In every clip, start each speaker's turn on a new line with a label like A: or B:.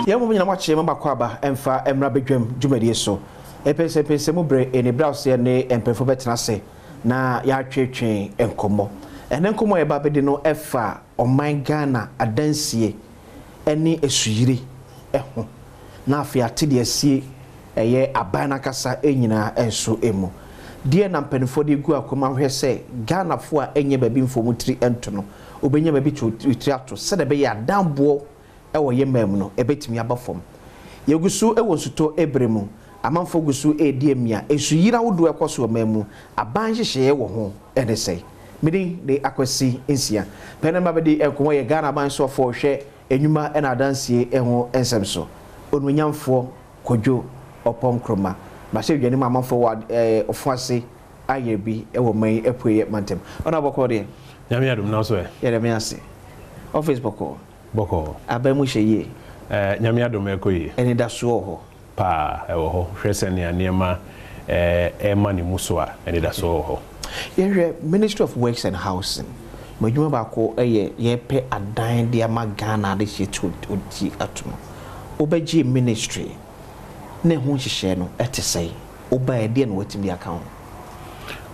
A: Ya mo nyina mwache mamba kwaba emfa emra bedwam dwumadi so Mpensenpensenmu bre eni browse ne empefo betena se na ya twetwe enkomo ene nkomo ye ba bedi no efa oman Ghana adansie eni esuyiri eho na afia tede asie eye abana kasa enyina enso emu die na mpanifo de gu akoma hwe se Ghana fo a enye babi mfomutiri ento no obenya babi twitiri ato se de be ya dambo ewo ye mam no ebetimi abafom yegusu ewo nsuto ebremu amanfo gusu ediemia esuyira wodo ekoso mamu aban hyehye wo ho ene sei midi de akwasi ensia penema bedi enkomo ye Ghana ban so fo hwe enwuma ena adansie eho ensemso onwanyamfo Kojo Oppong Nkrumah ba se dwani amanfo wa ofuase ayebi ewo man epuye mantem ona boko de
B: nyame adom na so
A: ye de me ase office boko abamu hyeye
B: nyame adom ekoyi
A: eni da so ho
B: pa ewo ho hwese ne anema ema ni muso a eni da so ho
A: ye Ministry of Works and Housing madwuma ba ko ye pe adan de ama Ghana de hye oti atomo obaji ministry ne ho hyehye no etesei oba e de na watimi account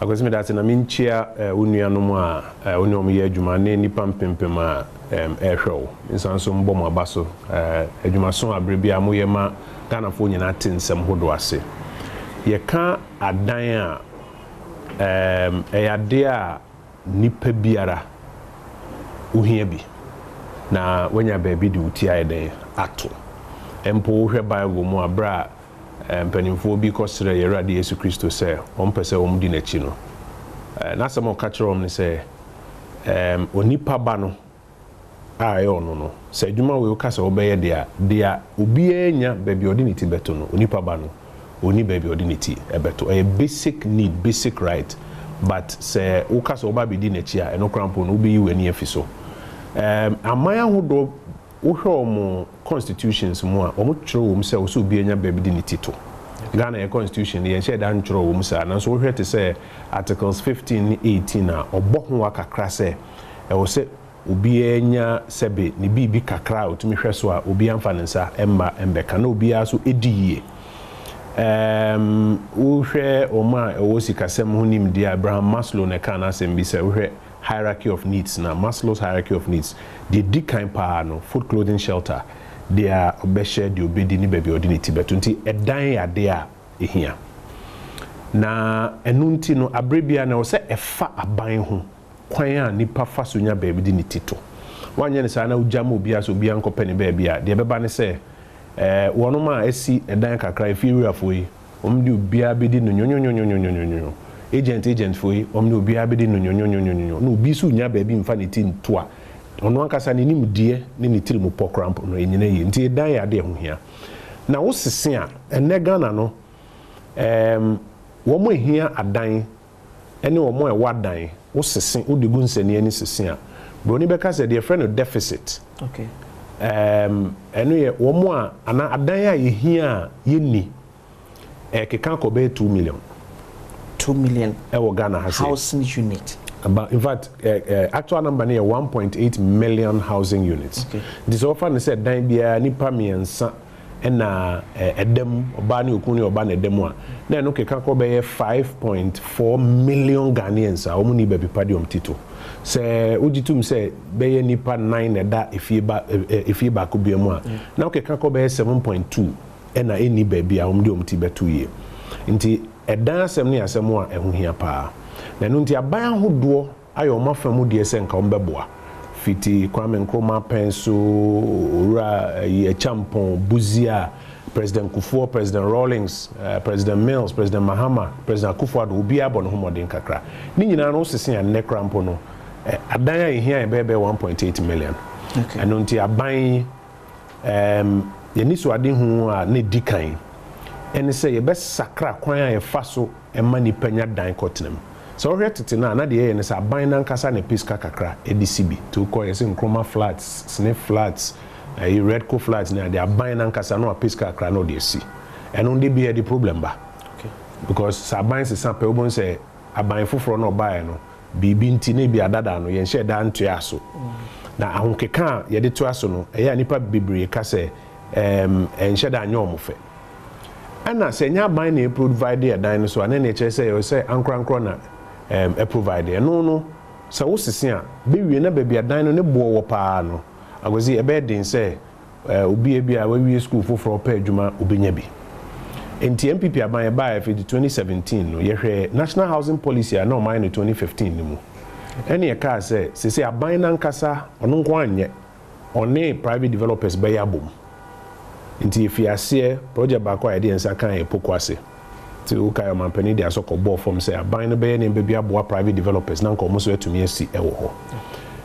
B: akwesime da na minchia unuanom a onom ye adwuma ne nipa mpempem a ehwew nsanso mbom abaso adwumaso abrebia moye ma Ghana fo nyina tensem hodo ase ye ka adan a eyade a nipa biara uhia bi na wanya baabi de uti ayede ato empo hwe Bible mu abra mpanimfo bi kosere yerade Yesu Kristo se ompese omdi na chi no na samo ka kyerɛm ne se onipa ba no ayo no se adwuma we ka se obeye dia obi anya baabi odinity beto no onipa ba no oni baabi odinity ebeto a basic need, basic right, but se wo ka se oba bi di na chi a eno krampo no obi yi wani afiso amaya hodo wo constitutions mu a omo twere wo mse wo so bi anya baabi di nitito Ghana ye constitution ye share dan twere wo mse na so wo hwete se articles 15 18 a obo ho akakra se e wo se obi anya sebe ni bibi kakra otumi hwe so a obi amfa nensa emma embeka na obi aso ediye wo hwe oma e wo sikasem ho nim dia Abraham Maslow ne kana asem bi se wo hwe hierarchy of needs na Maslow's hierarchy of needs the kind pa no food, clothing, shelter they are obeshe the obedi ni baby ordinity betunti edan ya de a ehia na enunti no abrebia na wo se efa aban ho kwan a nipa fa so nya baby di nitito wanye ne sa na ujama obi aso obi ankopani baby a de beba ne se wono ma esi edan kakra efiwura foi omdi obi abedi no nyonyonyonyonyonyonyo agent foi omni obi abedi no nyonyonyonyonyo no obi su nya baby mfa ne ti ntoa ono ankasa ne nim die ne ne tiri mu pokramp no enyina yi nti dan ya de ho hia na wo sese a ene Ghana no wo mo hia adan ene wo mo e wadan wo sese wo de gu nsani ani sese a broni beka se de friend deficit
A: okay
B: eno ye wo mo a ana adan a ye hia ye ni keka ko be 2 million
A: ewo
B: Ghana has
A: housing unit.
B: But in fact, actual number near 1.8 million housing units. Okay. This often said, "Dine bia nipa miensa ena edem obani okuni obani edemwa." Then okay, can go be 5.4 million Ghanaians. Omu ni baby padium tito. Se ujitum say be nipa 9 eda ifiba kubiemwa. Now okay, can go be 7.2 ena eni baby omdi omti be 2 year. Inti edan asem ni asem a ehu hia pa. Na nunti aban hodo ayo mafamu de ese nka ombeboa fiti Kwame Nkrumah penso ora ye champon buzia President Kufuor, President Rawlings, President Mills, President Mahama, President Kufuor obi abon ho modern kakra ni nyina no sese ya ne krampo no adan ya hia bebe 1.8 million. Okay. Nunti aban ye ni so ade hu a ne dikan ene se ye be sakra kwan ya faso emani panya dan kotnem. So here na de ye ne sa ban nan kasa ne piska kakra edcb to call yes Nkrumah flats, Snip flats, Redco flats na de ban nan kasa no piska kakra no de si. Eno de be the problem ba. Okay. Because sa ban se sample obon say aban foforo no ba no bibi nti ne bi adada no ye nhye da ntua so. Na ahonkeka ye de to aso no eya nipa bebre ka se enhye da nyom fe ana se nya ban na provide dan no so ana na kire say ankrankro na provide no se wo sese a be wie na ba dan no ne bo wo pa no agozi ebe den say obi bia we school foforo pa adwuma obenya bi enti MPP aban ba for 2017 no ye hwe national housing policy a no man in 2015 ni mu ene ye ka say sese aban na nkasa ono nko anye one private developers be yabom nti ifiase project ba kwa ide nsa kan epokwase ti o ka mampani dia so ko bo form say aban no be ne be bia boa private developers na nko mo so atumi asi ewo ho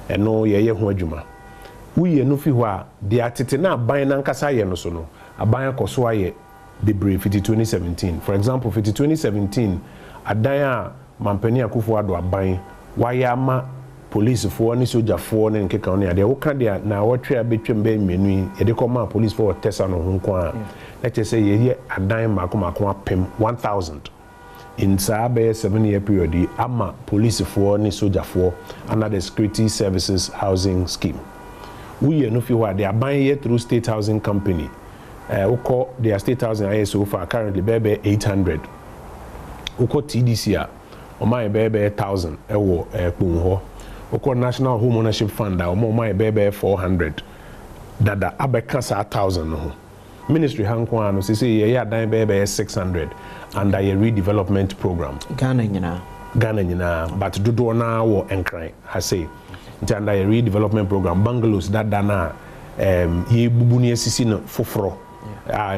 B: eno ye ho adwuma uye no fi ho a dia tete na aban na nkasa ye no so no aban akoso aye bebre 2017 for example 2017 adan a mampani akufo ado aban wayama police for ni soldier for ne nkeka on ade wo ka dia na wotwe abetwem be menu e de koma police for tesa no ho a let us say ye adan mako apem 1000 in sabe 7-year period ama police for ni soldier for under the security services housing scheme we no fi wa they are buying here through state housing company we call their state housing ISO for currently bebe 800 we call TDC a o my bebe 1000 ewo kpun ho we call national home ownership fund a o my bebe 400 dada abeka sa 1000 no ministry hanko ano say ye adan bebe 600 under a redevelopment program
A: Ghana nyina
B: but dodo na wo Nkrumah ha say under a redevelopment program bungalows dada na ye bubu ne asisi no foforo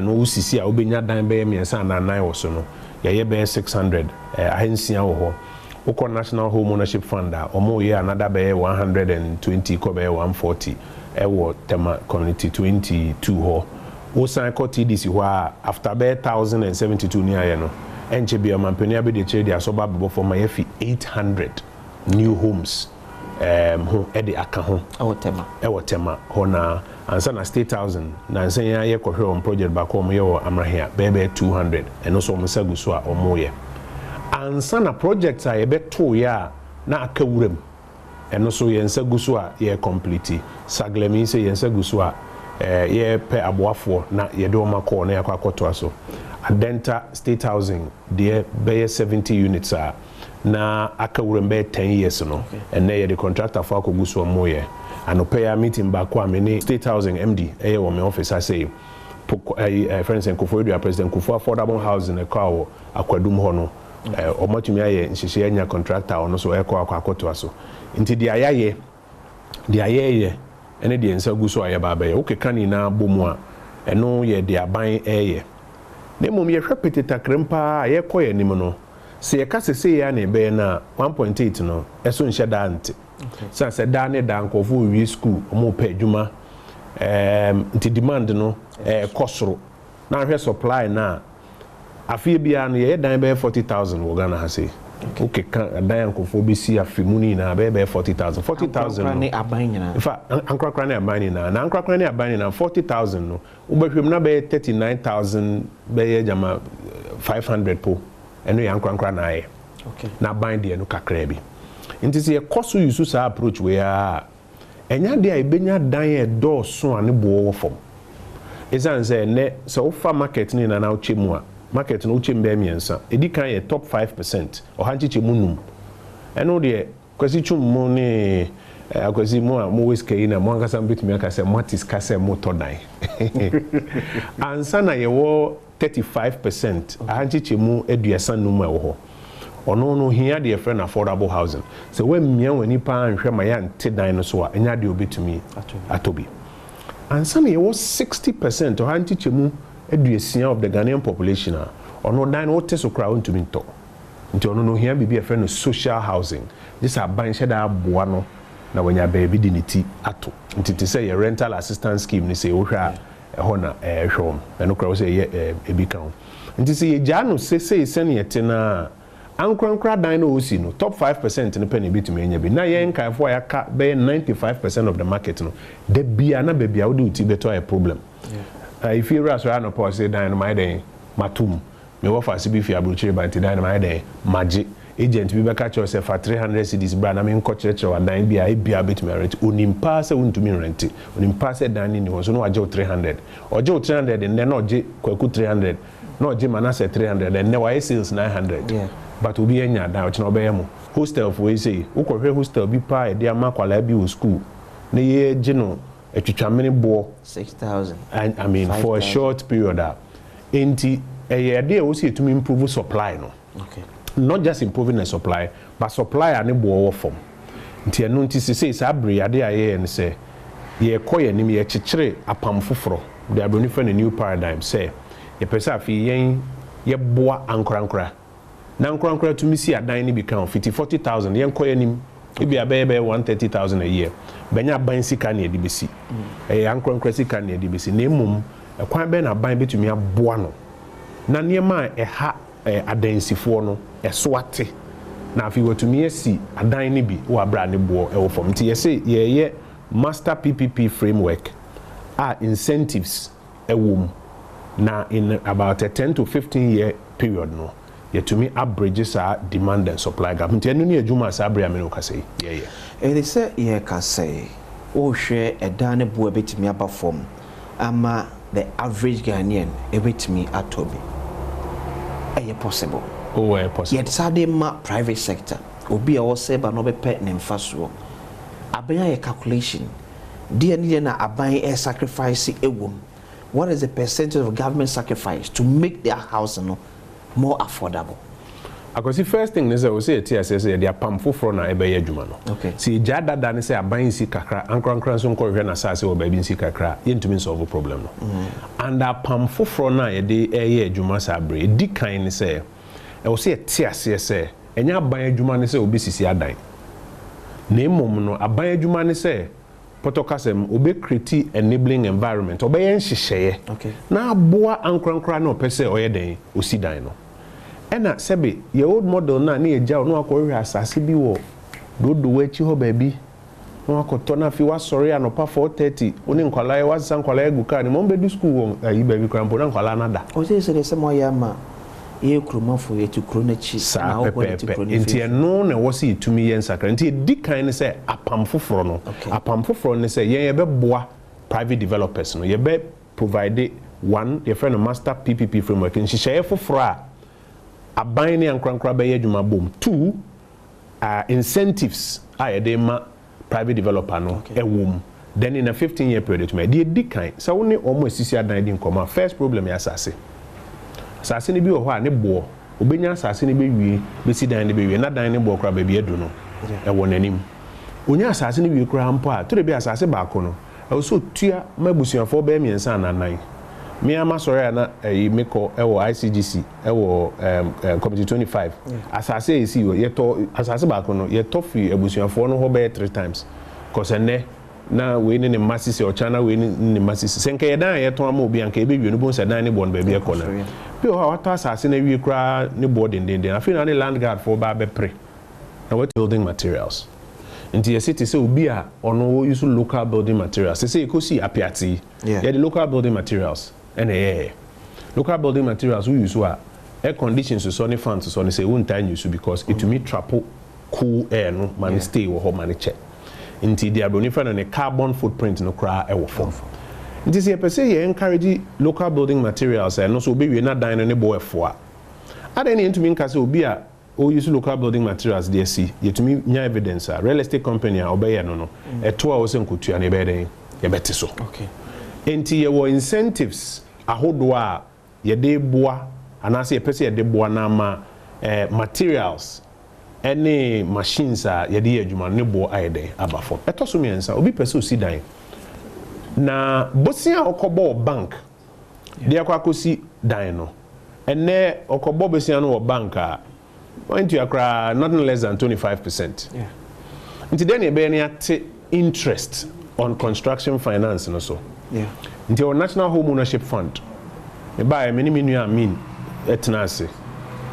B: no usisi a obenya dan be miensa na nan wo so no ye be 600 ahensia wo ho woko national home ownership fund a omo ye another be 120 ko be 140 wo tema community 22 ho wo san ko TDC ho after be 1072 ni aye no enche bi mampani abi de chere dia so ba bebo for my fi 800 new homes ho edi aka ho ewo tema ho na ansa na state housing na ansa ya ye kohwe on project ba ko mo ye wo amrahia bebe 200 eno so mo sagu so a omo ye ansa na project a ye beto ya na aka wurem eno so ye nsagu so a ye complete saglemi se ye nsagu so a ye pe aboafo na ye de o makọ na yakọ akoto aso adenta state housing de be 70 units a na aka wurem be 10 years no and ye the contractor for akogu so mo ye anope ya meeting back kwa me state housing MD wo me office I say friends and Kojo president Kojo affordable housing e kwa akwadum ho no omatumi aye nhihye anya contractor ono so akoto aso nti dia yaye ene dia nsa gu so aye ba ba ye okeka ni na bomu a eno ye dia ban eye na mom ye hwepeteta krempa ye koye nim no se ye ka sese ya na be na 1.8 no eso nhye da nti so se da ne da nkofo wi school omo pa adwuma nti demand no kosoro na hwe supply na afie bia no ye dan be 40,000 wo Ghana ha say okay kan dan nkofo be si afimuni na be 40,000
A: ne aban nyina
B: ifa Nkrumah ne aban nyina na Nkrumah ne aban nyina 40,000 no ubehwem na be 39,000 be ye jama 500 po eno ya Nkrumah na aye
A: okay
B: na aban de no kakra bi nti se ye koso yusu sa approach we a enya de a ibenya dan e do so ane bo wo fom ezan se ne so ofa market ni na uche mu a market no uche mbe miensa edi kan ye top 5% o hanchiche munum eno de kwasi chum ne akwasi mu a mo weske na mo angasa mbetumi aka se matis ka se mo to dan ansa na ye wo 35% hanchiche mu eduasa num e wo ho ono no hia de friend affordable housing so when mia wani pa anhwe ma ya nte dan no so a enya de obetumi atobi and some ye was 60% or antichemu eduasia of the Ghanaian population ono dan what so kra ontumi nto nti ono no hia bibi friend social housing this a ban sheda aboa no na wanya baby dignity ato nti te say rental assistance scheme ni say wo hwa ho na hwom eno kra wo say ebi kan nti say ye ja no say sene yete na Nkrumah dan no osi no top 5% no penny bit me nya bi na yen kaifo ya ka be 95% of the market no de bia na be bia wo de beto a problem if you ras ra no pause dan no my den matum me wo fa se bi fi abrochire ban ti dan no my den maje agent bi bɛka kyerɛ sɛ fa 300 cedis bra na me nkɔkyerɛkyerɛ adan bi a ebia betumi rent onimpa sɛ wontumi rent onimpa sɛ dan ni ho so no agye 300 ɔgye 300 nnɛ na ɔgye kwaku 300 na ɔgye manase 300 nnɛ wayɛ sales 900 but obi anya dan ɔkyena ɔbɛyɛ mo hostel for we say wokɔhwɛ hostel bi pa ɛde ama kwala bi wɔ school na yɛ gye no atwitwamene boɔ
A: 6,000
B: I mean 5, for a short period enti ɛyɛ de a wosi etumi improve supply no
A: okay
B: not just improving the supply but supply and the board form nti eno nti se sa abre ade aye ne se ye koye nim ye chichire apam foforo they are bringing a new paradigm say ye pesa afi yen ye boa ankorankora na ankorankora to mi si adan ni become 40,000 yen koye nim e bia be 130,000 a year benya ban sika na edi besi ankorankora sika na edi besi na emum kwan be na ban betumi aboa no na niema ha adansifoɔ no ɛsoate na afi watumi asi adan ne bi wɔ abra ne boɔ ɛwɔ fam nti yɛsɛ yɛyɛ master PPP framework incentives ɛwɔ mu na in about a 10 to 15 year period no yɛtumi average saa demand and supply gap nti ɛno ne adwuma saa abra me no ka sɛ yɛyɛ
A: ɛde sɛ yɛka sɛ wohwɛ ɛdan ne boɔ betumi aba fam ama the average Ghanaian ebetumi atɔ bi possible.
B: Oh, possible.
A: Yet sade ma private sector. Obi a wose ba no be pet ne mfaso. Abanya ye calculation. Dear need na aban air sacrifice ewom. What is the percentage of government sacrifice to make their house no more affordable?
B: Because the first thing is we say TSS they are pam foforo na ebeye adwuma no.
A: Okay.
B: See jada da ne say aban si kakra ankran so nkɔ hwɛ na sase wo ba bi si kakra yentumi solve problem no. And a pam foforo na ye de eye adwuma sa bre di kan ne say e wo say TSS say enya aban adwuma ne say obi sisi adan. Na emom no aban adwuma ne say potokasem obi create enabling environment obeye nhyehyeye.
A: Okay.
B: Na aboa ankran na opese oyɛ den osi dan no. Ena sebe ye old model na ye jaw no akɔhwɛ asase bi wɔ dodo wachi ho baabi no akɔtɔ na fi wa sɔre anopa 4:30 oni nkwalaa wa san nkwalaa gu car ni mo be du school wɔ ayi baabi krampo na nkwalaa na da
A: o se se mo ya ma ye Nkrumah fo ye tu krona chi
B: na o bɔ tu krona nti eno na wo se itumi ye nsakra nti di kan ne sɛ apam foforo no apam foforo ne sɛ ye be boa private developers no ye be provide one ye friend master PPP framework nhyehyɛ foforo a aban ne ankrankra be ye adwuma bom. 2 incentives a ma private developer no ewom. Then in a 15-year period to me di kan so woni omo asisi adan di nkoma first problem ya asase ne bi wo ho a ne bo obenya asase ne be wie be si dan ne be wie na dan ne bo kra ba bi edu no ewo nanim onya asase ne wie kra mpo a to de bi asase ba ko no e so tua mabusuafo be miensa na nan me ama sɔre na meko ɛwɔ ICGC ɛwɔ committee 25 asase esi yɛtɔ asase ba ko no yɛtɔ fi abusuafo no ho bɛyɛ 3 times cause ene na we ne masisi o chana we ne masisi senke yɛdan yɛtɔ ama obi anka ebe wie no bon sɛ dan ne bon ba bi ekɔ na bi o ha wata asase na wie kra ne board den afi na ne land guard for ba be pre na what building materials nti yɛsɛ te sɛ obi a ɔno use local building materials sɛ ekosi apiati yɛ the local building materials ene local building materials we use air conditions so ne fans so ne say won time use because it to me trap cool air no man stay wo ho man check nti dia broni fa na carbon footprint no kra e wo form nti se pese ye encourage local building materials no so obi we na dan ne bo efo a ada ne ntumi nka se obi a o use local building materials dey see yetumi nya evidence real estate company a obeye no eto a wo se nkotua ne be den ye beti so
A: okay
B: nti ye wo incentives ahodo a ye de boa anase ye pese ye de boa na ma materials any machines a ye de adwuma ne boa ayede abafo eto so miensa obi pese osi dan na bosia okobo bank de akwakosi dan no ene okobo bosia no bank a went to akra nothing less than 25%. Nti then ye be na interest on construction finance no so. Nti our national home ownership fund e buy many mean etnase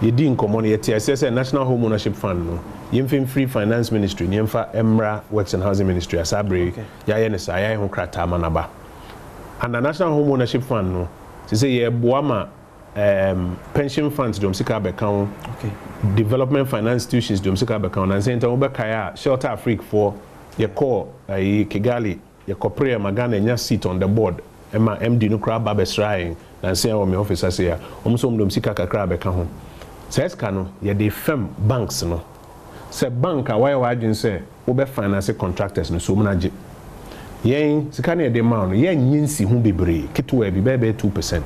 B: ye di nkomo no ye TSS national home ownership fund no yemfem free finance ministry yemfa emra works and housing ministry asabre ya ye ne sa ya ho krata manaba and the national home ownership fund no say ye boama pension funds dom sika account,
A: okay,
B: development finance institutions dom sika account, and saying to kaya shelter Africa for your core Kigali, your corporate magana and your seat on the board. Emma MD Nkrumah babesraing and say our officer say almost dom sika kakra account. Says kano ye de fem banks no. Se bank a why wajin say obe finance contractors no so munaje. Yen sika na de ma no yen nyinsi hu bebre kitwa bi bebe 2%.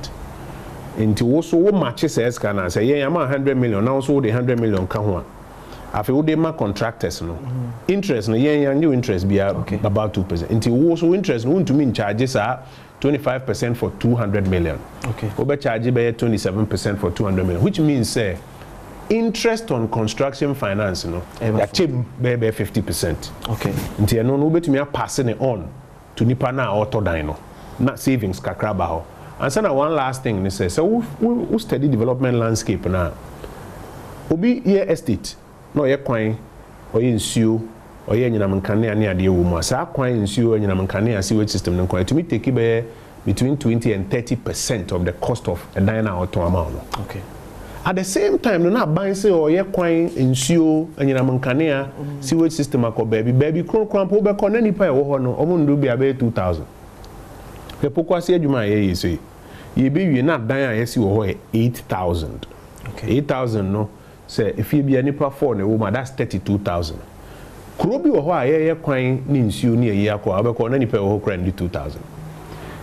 B: Nti wo so wo match says kana say yen ama 100 million now so the 100 million ka ho a. Afi wo de ma contractors no. Interest no yen new interest be about 2%. Nti wo so interest no ntumi in charges are 25% for 200 million. Okay. Obe charge be 27% for 200 million, which means say interest on construction finance no achieve be 50%. Okay. Nti eno no betumi pass it on to nipa na auto dan no na savings kakra ba ho. And so one last thing ni say so we study development landscape na obi ye estate no ye kwan o ye nsuo o ye nyinam nkane ane ade wo mu asa kwan nsuo nyinam nkane ase sewage system no kwan to me take be between 20 and 30% of the cost of a dan na auto amount no. Okay. At the same time, no na ban say or ye kwan nsuo anyinam nkanea sewage system akọ baby kron po be kọ na nipa e wo ho no omo ndu bia be 2000. Pe pokwa se adwuma ye so ye be wie na dan a ye si wo ho 8000. Okay. 8000 no say if ye bia nipa 4 na wo ma that's 32000. Kuro bi wo ho a ye kwan ni nsuo ni ye akọ abekọ na nipa wo ho kran di 2000.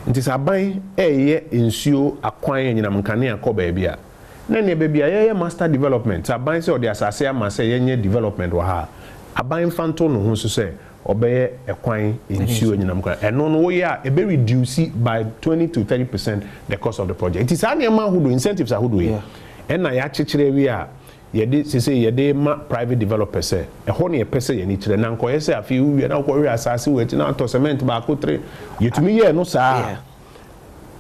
B: Nti saban ye nsuo akwan anyinam nkanea akọ baby a na ne baby a master development aban se odi asase ama se yenye development wa ha aban fanto no ho so se obeye ekwan nsuo nyinam kwa eno no wo ya e be reduce by 20 to 30% the cost of the project. It is an hudo incentives ahudo ye na ya chekere wi a yede se yede ma private developers se e ho ne pese ye ni kire na nko ye se afi wi na ko wi asase we ti na to cement ba ko 3 yetumi ye no sa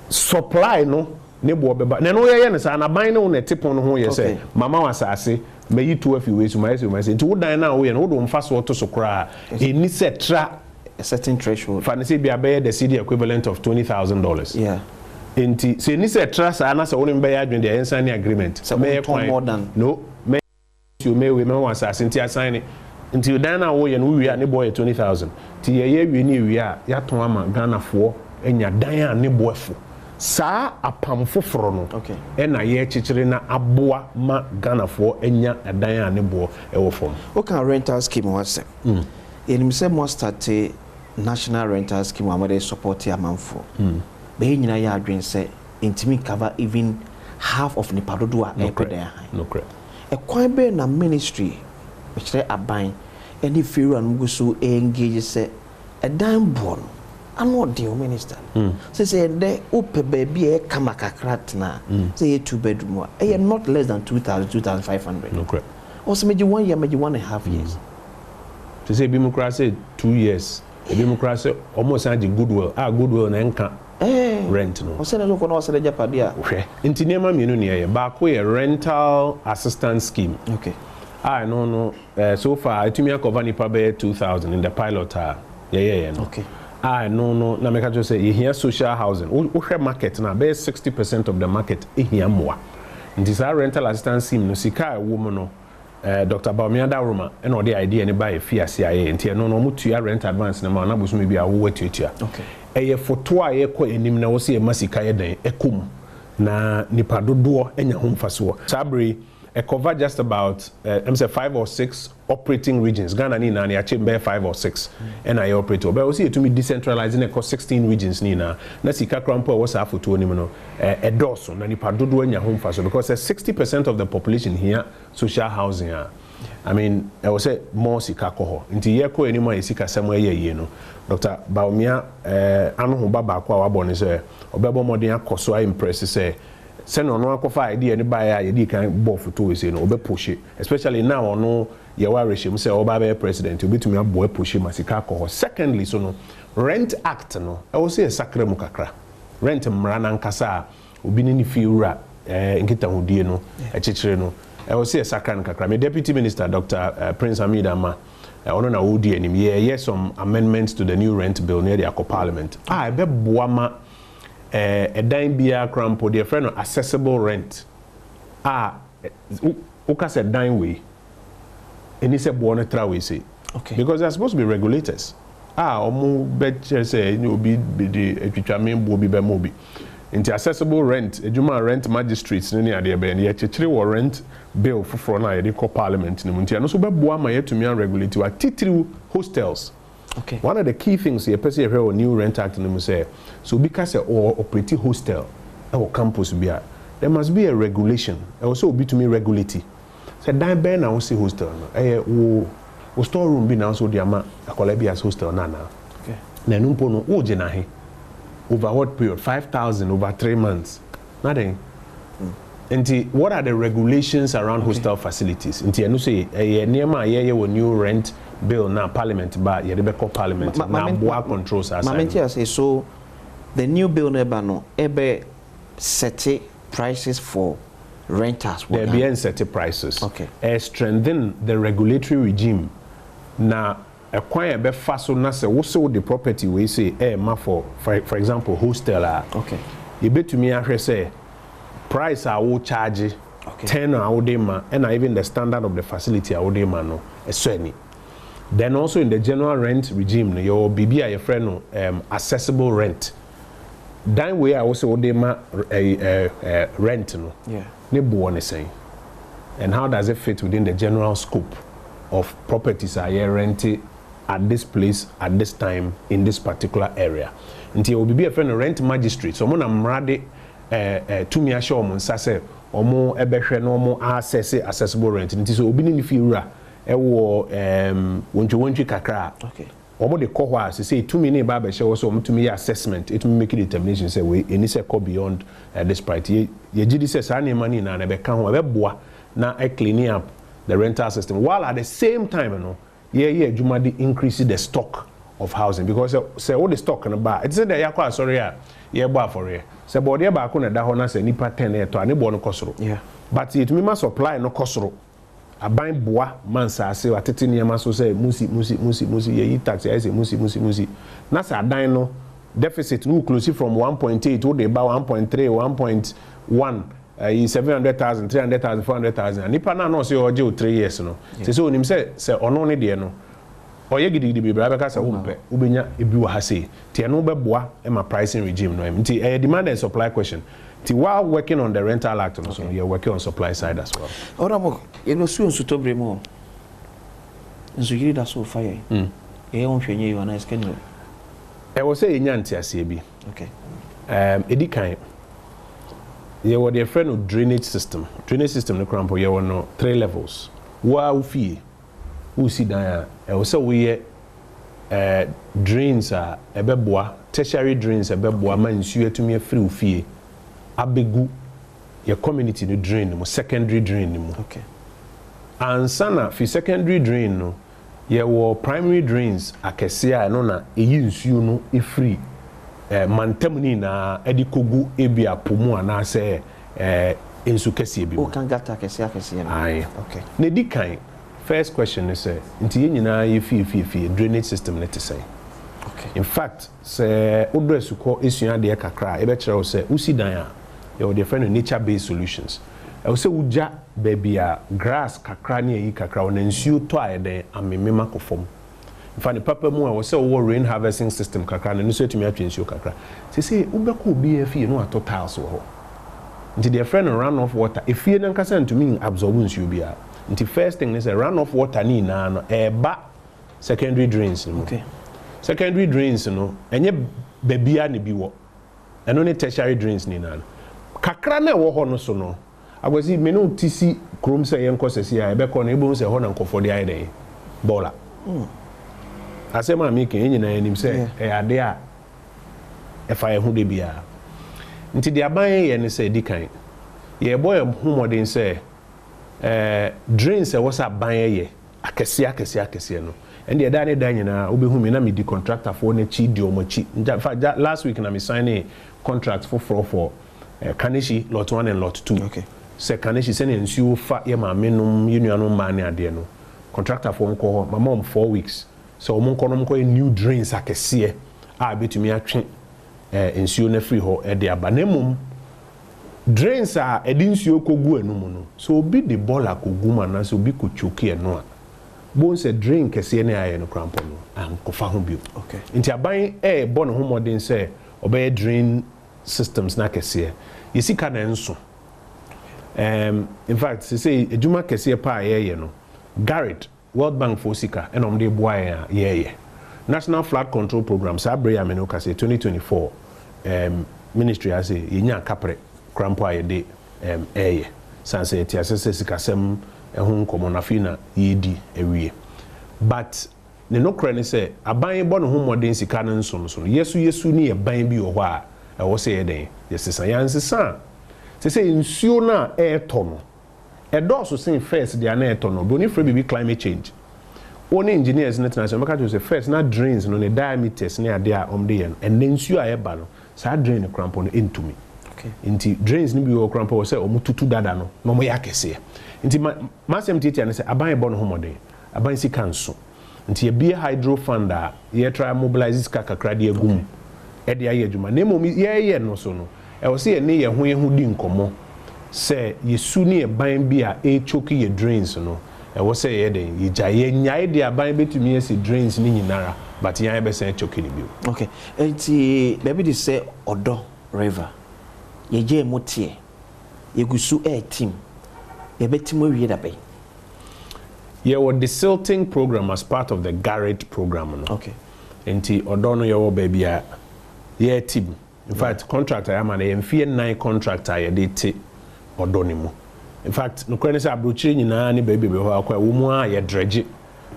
B: supply no nebo beba na no ye ne sa na ban no na tipon no ho ye say mama wasase meyi to afi we so my say nti wo dan na wo ye no wo do mfa so to so kra eni setra
A: a certain threshold
B: fa ne say bia be the city equivalent of $20,000. Yeah. Nti say ni setra sa na say wo ne be ya adwen the ensign agreement
A: so me more than
B: no me you me we me wasase nti assign nti dan na wo ye no wi a ne boy 20,000 ti ye wi ni wi a ya ton ama Ghana fo enya dan a ne boyfo sa apam foforo no okay na ye chichire na aboa ma Ghana fo enya edan a ne bo e wo fom
A: o kan rental scheme was enim se mo start national rental scheme wa dey support amanfo be nyina ya adwen se intimi cover even half of nipa dodo a e peda
B: no correct
A: e kwan be na ministry be kire aban any fear and go engage se edan bo ano the minister say the ope baby e kama kakrat na say 2 bedroom e not less than 2500
B: no correct
A: also maybe 1 year maybe 1.5 years
B: to say democracy 2 years democracy almost had the goodwill na enka rent no
A: o say na ko na o say japade a
B: hwe ntinema mienu ne ye ba ko ye rental assistance scheme
A: okay
B: no so far itumi cover nipa be 2000 in the pilot no
A: okay
B: no na make just say here social housing we share market na be 60% of the market here moa nti sa rental assistance scheme no sika woman no Dr. Badwam and all the idea ne buy fee CIA nti no mutua rent advance na ma na bosom bi awo tuatua okay eye foto a ye ko enim na wo se masika ye den ekum na nipa dodo enya ho mfaso sabri cover just about I'm say 5 or 6 operating regions. Ghana ni na achieve 5 or 6 and I operate. But also to me decentralizing across 16 regions ni na sika krampo was half to ni no edoso na nipa dodo enya home faso because 60% of the population here social housing I mean I would say more sika koho. Nti ye ko enimo sika semo ye no. Dr. Badwam anu ho baba kwa wabo ni say obebo modern akoso impress say send on one coffee idea and buy a you can both for 2 weeks, push it, especially now on no your regime say Obama president to be to me a boy push him as a car. Secondly, so no rent act no I will say a sacre mukakra rent mrana nkasa ubini ni fiura nkita hudie no a chichire no I will say a sacre nkakra. My deputy minister Dr. Prince Amidama ono na wudi anim some amendments to the new rent bill near the parliament be boama a dime bia crampo their friend accessible rent uka said dime way and he said born we say
A: okay
B: because they're supposed to be regulators omo bet say you be the etwitwame bo bi be mo bi into accessible rent ejuma rent magistrates ne ade be ne chechire wo rent bill for na ye call parliament ne muntia no so be boa ma yetumi an regulate wa titiri hostels.
A: Okay.
B: One of the key things you person here on new rent act no say so because or operate hostel or campus bia there must be a regulation also be to me regulate say dan ben na say hostel no wo storeroom bi na so dia ma akola bi as hostel na
A: okay
B: na numpo no wo je na he over what period 5,000 over 3 months nothing. And what are the regulations around hostel facilities? And you say near ye new rent bill now parliament but ye call parliament now boa controls as
A: say so the new bill never no ebe set prices for renters
B: there be set prices
A: okay
B: strengthen the regulatory regime na acquire be faso na say wo the property we say ma for example hostel
A: okay
B: you bet to me ahwe say price I will charge 10 I would ma and even the standard of the facility I would ma no any. Then also in the general rent regime your BB your friend accessible rent. That way I also would ma rent no.
A: Yeah.
B: Ne bo saying. And how does it fit within the general scope of properties I rented at this place at this time in this particular area? Until will be a friend rent magistrate. So mona mrade to me assure on say omo ebehwe no omo access accessible rent nti so obi ni fiura ewo wontwe kakra
A: okay
B: omo de ko ho say to me ne ba be hye so omo to me assessment it me make a determination say we any say go beyond this price ye gidi say sa na money na be ka ho be boa na cleaning up the rental system while at the same time no ye adwuma de increase the stock of housing because say all the stock na ba it say that yakwa sorry ye bo afore se body ba ko na da ho na se nipa 10 e to ani bo no kosoro
A: yeah
B: but it me ma supply no kosoro aban boa mansa ase watete niam so say musi ye tax I say musi na sa dan no deficit no close from 1.8 to the about 1.3 1.1 700,000 300,000 400,000 nipa na no say oje 3 years no say onim say ono ne de no oye gidi be bra be ka say wo mpe ubenya ebi wa ha say tie no be boa e ma pricing regime no nti demand and supply question nti while working on the rental act no so you're working on supply side as well
A: oramo you know su nsu tobre mo nsu gidi da so fire won hwenye you na schedule
B: was say nya ntiase bi
A: okay
B: edikan ye wo the friend of drainage system no crampo ye no 3 levels wa ufie usi dan say we drains ebeboa tertiary drains ebeboa man nsu atumi afiri ufie abegu your community no drain no secondary drain no
A: okay
B: and sana fi secondary drain no ye wo primary drains akese no na eyi nsuo no efiri mantam ni na edikogu ebia pomu ana se ensu kese bi
A: o kan gata akese no
B: aye
A: okay
B: na dikan first question is nti ye nyina ye fi drainage system let say
A: okay
B: in fact say odresu ko esua de kakra e be kire o say usi dan a you the friend nature based solutions I will say uja baby grass kakra ne yi kakra on nsuo to ayede amemema ko fom in fact the papa mu I will say wo rain harvesting system kakra ne so tumi atwe nsuo kakra say ubeko obi afie no ato tiles wo ho nti the friend run off water efie na nkasa ntumi absorb nsuo bia nti first thing is a run off water ni na no eba secondary drains no
A: okay
B: secondary drains no enye babia ne bi wo eno ne tertiary drains ni na kakra na wo ho no so no agwasi me no tisi krom se yen kosesi a ebe ko na ebo se ho na nkofo de ayi den bola asema mi ke nyina anim se ade a efa ye hu de bia nti de aban ye ne se dikan ye boy hu modern se drains e was aban ye akese no and the other day nyina obehu me na me di contractor for na chi di omachi last week na me sign a contract for Kaneshi lot 1 and lot 2
A: okay
B: se Kaneshi se ne nsuo fa ye ma menum yunuanu ma ne ade no contractor for nko ho my mom 4 weeks so omo nko no nko new drains akese a betumi atwe nsuo na free ho e de aba na mum drains a edi nsuo kogu enum no so obi de bola kogu ma na so obi ko choki eno a bon se drain kese ne aye no krampo no ankofa ho bio
A: okay
B: nti aban bo no ho modern se obey drain systems na kese yesika na enso in fact say ejuma kese pa aye no Garrett World Bank for sika enom de boa ye National Flood Control Program sabre ya meno kase 2024 ministry ase yenya kapre krampo aye de sanse eti asese sikasem ehun komo na fina yedi ewie but ne no kra ne se aban bo no ho modern sika no nso so yesu ni ye ban bi wo a wo se ye den yesesa yansesa se nsuo na to no edoso sin first dia na to no boni free bibi climate change oni engineers international make to say first na drains no ne diameters ne ade a omde ye no and nsuo a ye ba no sa drain ne crampo no entumi okay nti drains ni bi wo crampo wo se omututu dada no no mo ya kese nti masem titia ne se aban bo no ho modern aban si kanso nti ye bie hydro fund a ye try mobilize kakra de agum e de aye adwuma na mom ye no so no e wo se ye ne ye ho di nkomo se yesu ne ban bi a e choki ye drains no e wo se ye den ye gya ye nyae de aban betumi esi drains ni nyinara but yan be se choki ni bio
A: okay enti baby dey say Odo river ye je motie ye gusu team ye betimo wie da bay
B: ye were the silting program as part of the Garrett program no
A: okay
B: enti Odo no ye wo baby a ye team in fact contractor ya man ye mfie 9 contractor ye de te Odo ni mu in fact no kwene se abrochire nyina ni baby be ho akwa wo mu a ye dredge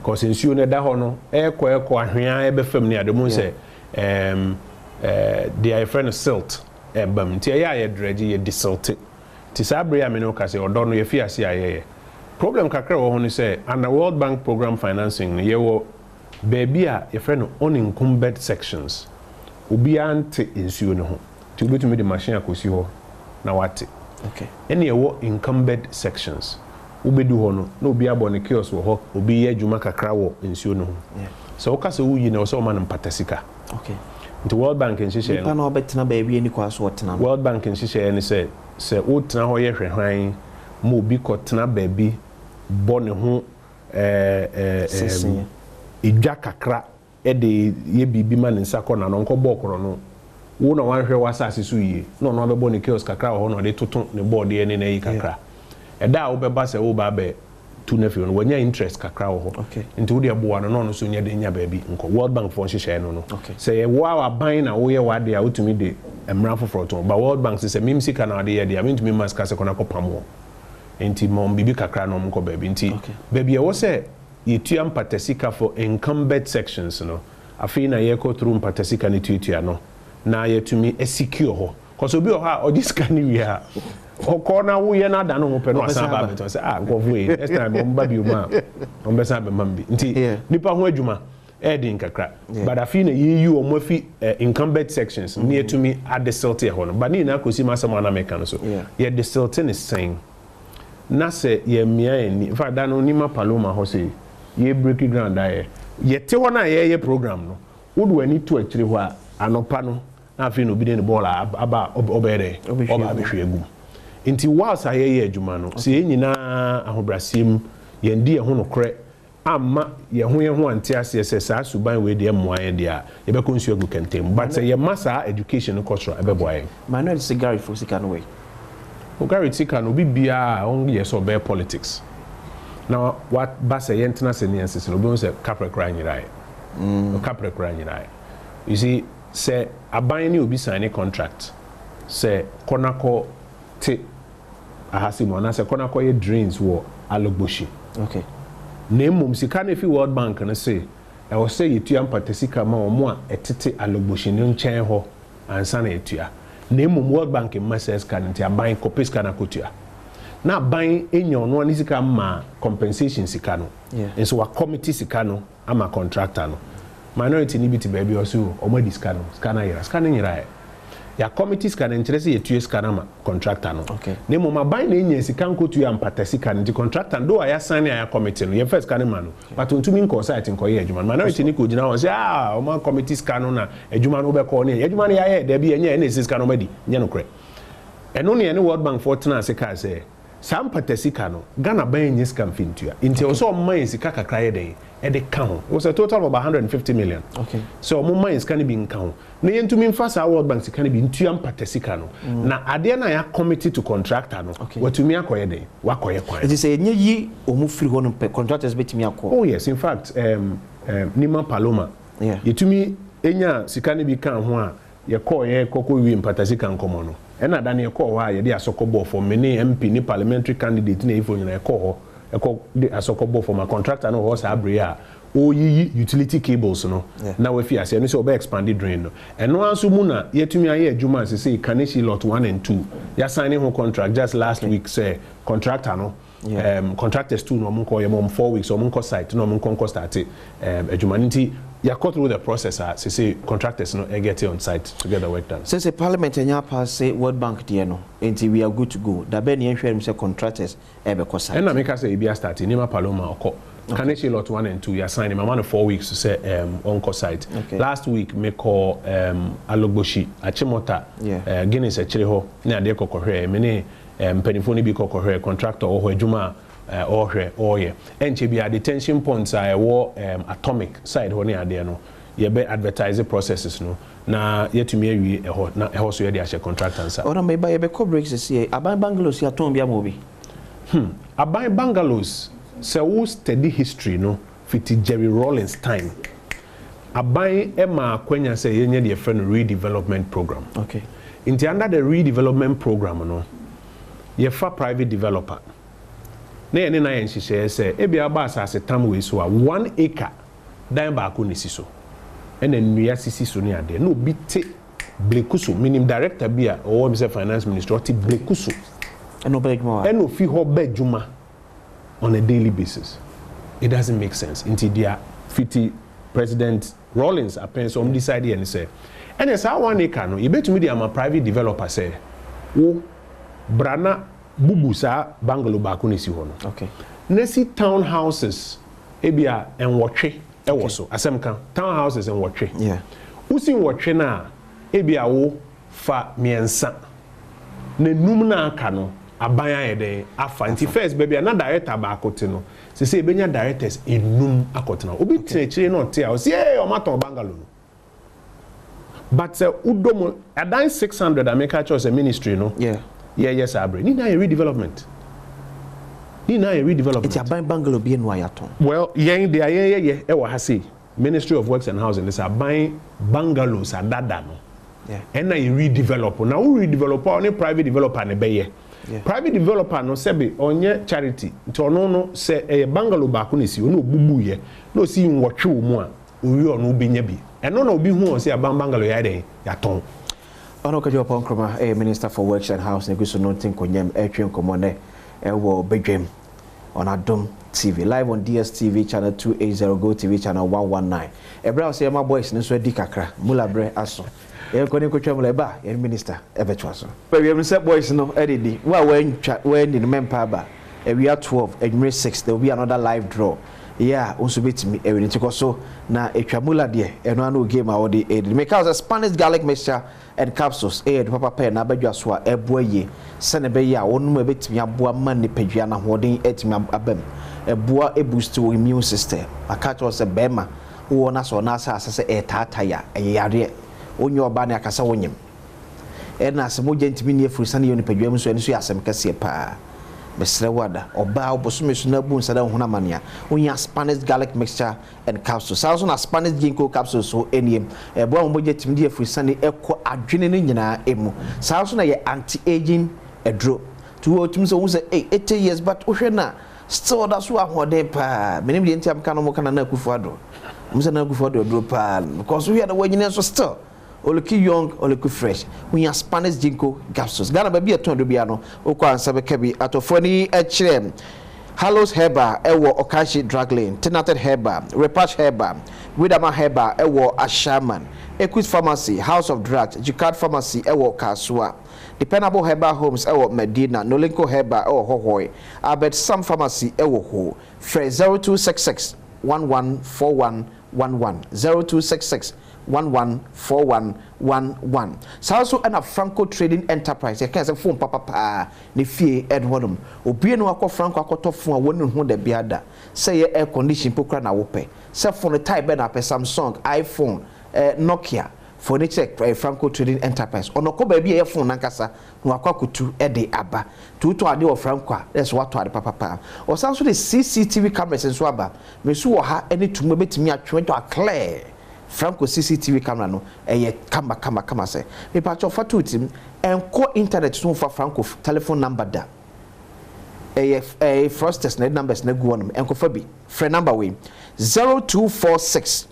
B: cause nsuo ne da ho no ekọ ahwea e be fam ni ademu se the friend silt bam nti ye dredge ye desilting ti sabre ya me no ka se Odo no ye fi ase aye problem kakra wo ho ni se under World Bank program financing no ye wo baby a ye friend unencumbered sections obi ante nsuo ne ho ti obetumi de machine akosi ho na wate
A: okay
B: any wo encumbered sections ubedu ho no na obi abone kiosk wo ho obi ye adwuma kakra wo nsuo no ho so o ka se wuyi na o se o man mpatasika
A: okay
B: nti World Bank nhihye
A: no no betena baby ni kwa so wotena
B: World Bank nhihye ni se o tena ho ye hwehwan mo obi ko tena baby bone ho edwa kakra e de ye bibi man nsa ko na no nko bokoro no wo na wan hwe wasase so yie no no abebo ne kiosk kakra ho no de toto ne board ye ne na yi kakra eda wo beba se wo ba be tu na fi no wanya interest kakra ho nti wo de abo no no so nya de nya ba bi nko World Bank fon hyehyɛ no se ye wo aban na wo ye wade a wotumi de emra foforo to ba World Bank se mimsi kana de ye de amintumi maska se kona kopamo nti mom bibi kakra no mko ba bi nti ba bi e wo se yetua mpatasika for encumbered sections no afi na ye ko through mpatasika ne tutua no na yetumi secure ho cause obi o ha o this can we ha o corner wo ye na da no ho pe no asan ba beto say go for it next time on ba bi ma on be san be mambi nti nipa ho adwuma e din kakra but afi na ye o mo afi incumbent sections na yetumi add silt ho no but ni na kosi ma sama na meka no so ye the silt is saying na se ye mia ni fa da no ni ma paloma ho say ye break ground da ye te ho na ye program no wo do ani to akire ho a anopa no na afi no bi de ball aba obere oba behwe agum nti whilst aye adwuma no se nyina ahobrasem yendi ye ho no kre amma ye ho ante ase se sa suban we de moa ye de a ye be konsu agu kentem but ye masa education culture ebe boy
A: Manuel Sigari for sika no way
B: Ogari tika no bibia on ye so be politics now what basa ye ntena se ne ansese no be se kapre kra nyirai kapre kra nyirai you see say aban ni obi sign a contract say konako te ahasimo na say konako ye drains wo alogboshi
A: okay
B: na mum sika na fi World Bank na say e wo say yetua mpatasika ma omo a etete alogboshi ne nchen ho ansa na etua na mum World Bank message kan nti aban kopeska na kotua na aban enyo no ani sika ma compensation sika no so wa committee sika no ama contractor no minority ni biti baby osu o ma diska no scanner yira ya committee scan interest ye tue scan ama contractor no ne mo maban na enya sika nkotu ya mpata sika no contractor do ya sign ya committee no ye first scan ma no but ontumi nko site nko ye adwuma minority ni ko gina won say o ma committee scan no na adwuma no be ko ne adwuma no ya ye da bi enya na sika no madi nye no kre eno ne ne World Bank for tena sika say sam patasika no Ghana ban nye sika mfintua nti o so man sika kakra ye den e de count it was a total of about 150 million so mo man sika ne bi count na yentumi mfa sa World Bank sika ne bi ntua patasika no na ade na ya committee to contractor no watumi akoye den wakoye kwan
A: it is say nye yi omu free ho no contractors betumi akọ
B: oh yes in fact Nima Paloma yetumi enya sika ne bi kan ho a ye koye kokko wi patasika nkomo no ena da ne call wa ye de asokobo for many MP ni parliamentary candidate na ifo nyina call de asokobo for my contractor no ho sa abre a o yi utility cables no na we fi ase no so be expanded drain no eno anso mu na yetumi aye adwuma ase say Kaneshi lot 1 and 2 ya signing ho contract just last week say contractor no contractors too no monko ye mom 4 weeks or monko site no monko start adwuma nti ya cut through the process say contractors no get on site to get the work done
A: since the parliament enya pass say World Bank there no until we are good to go da be ne hwere say contractors be ko site
B: and na make say e bia start Nima Paloma okọ Kaneshi lot 1 and 2 ya sign my man 4 weeks to say on site last week me call Alogboshi Achimota Guinness achire ho na ade kokohwe me ne mpanifoni bi kokohwe contractor o ho adwuma ohwe oye enche bi detention points wo atomic side ho ne ade no ye be advertise processes no na yetumi awie eho na eho so ye de ahye contractors
A: ora me ba ye be co breaks see aban bungalows ya ton bia mo bi
B: aban bungalows se wo study history no fiti Jerry Rawlings time aban ema kwanya se yenye de friend redevelopment program into under the redevelopment program no ye fa private developer na ye ne na yen hihye se e bia ba asase tam we so a 1 acre dan ba ko nisi so ena nnua sisi so ne ade na obi te blekuso minim director bia o say finance minister o te blekuso
A: eno ba adwuma
B: eno fi ho ba adwuma on a daily basis. It doesn't make sense until dia fiti President Rawlings appends on decide and say and as how 1 acre no you bet me am a private developer say wo brana bubu sa bungalow ba ko nisi ho no nesi townhouses ebia enwotwe ewo so asemka townhouses enwotwe usi nwotwe na ebia wo fa miensa na num na aka no aban ayede afa nti first baby na director ba akote no se ebenya directors enum akote na obi tenechire no te a say o maton bungalow no but udomo adan 600 America church ministry no yes abre ni na redevelopment
A: it's aban bungalow bi enu ayaton
B: well yen de ye e wa ha say Ministry of Works and Housing is aban bungalows adada no and na redevelop na we redeveloper on private developer ne be ye private developer no sebe onye charity nti ono no se bungalow ba ko nesi ono obubu ye no si nwotwe wo mu a owi ono obenya bi eno na obi hu on se bungalow ya den ya ton
A: ono Kojo Oppong Nkrumah Minister for Works and Housing guso no tin konyam etwe nkomo ne wo Badwam on Adom TV live on DSTV channel 280 Go TV channel 119 ebra say my boys no so adi kakra mula bre aso ko ni ko twamula ba ye minister ebetwa so we am say boys no edidi wa when the member ba we are 12 January 6 there will be another live draw unso betimi ewini tiko so na etwamula de eno ana game a wodi edidi make us a Spanish garlic mixture and capsules the papa pen na badwa so a eboye sene be ya wonum ebetimi aboa man ni padua na hoden etimi abam eboa boost your immune system akacho se bema wo na so na asase tata ya yare onye oba na akasa wonyem na asemo gentimi ne afurisa ne yoni padua mu so eni so yasem kase pa besre wada oba obosume so na bu nsada hona mania onya Spanish garlic mixture and capsules also na Spanish ginkgo capsules so eniem eboa mo gentimi ne afurisa ne ekọ adwene ne nyina emu also na ye anti aging edro to otum so wo say 80 years but ohwe na still that's who ahoden pa menim de ntiam ka no mo kana na Akufo-Addo musa na Akufo-Addo dro pa because we are the way so still oloki young oloki fresh we are Spanish ginkgo capsules Ghana ba bi eton do bia no okwa ansa be ka bi atofo ni ekire Hallows Herba, Ewo Okashi Drug Lane, Tenated Herba, Repatch Herba, Widama Herba, Ewo Ashaman, Equis Pharmacy, House of Drugs, Jikad Pharmacy, Ewo Kasua, Dependable Herba Homes, Ewo Medina, Nolinko Herba, Ewo Hohoi, Albert Sam Pharmacy, Ewo Ho, Fre 0266 114111, 0266 114111. So and a Franco Trading Enterprise. You can say phone papa ni fie Edwardum. Obi no akọ Franco akọtọ phone wonu hu de biada. Say air condition pokra na wope. Say phone the type na pe Samsung, iPhone, Nokia. For the check Franco Trading Enterprise. Ono ko ba bi phone nankasa no akwakutu e de aba. To ade of Franco. That's what to ade papa. Or so the CCTV cameras and so aba. Me so wo ha any tumo betimi atwe to clear. Franco CCTV camera no kama say me patcho fa to tim enko internet so for Franco telephone number da frosters net numbers na go on enko fa bi friend number we 0246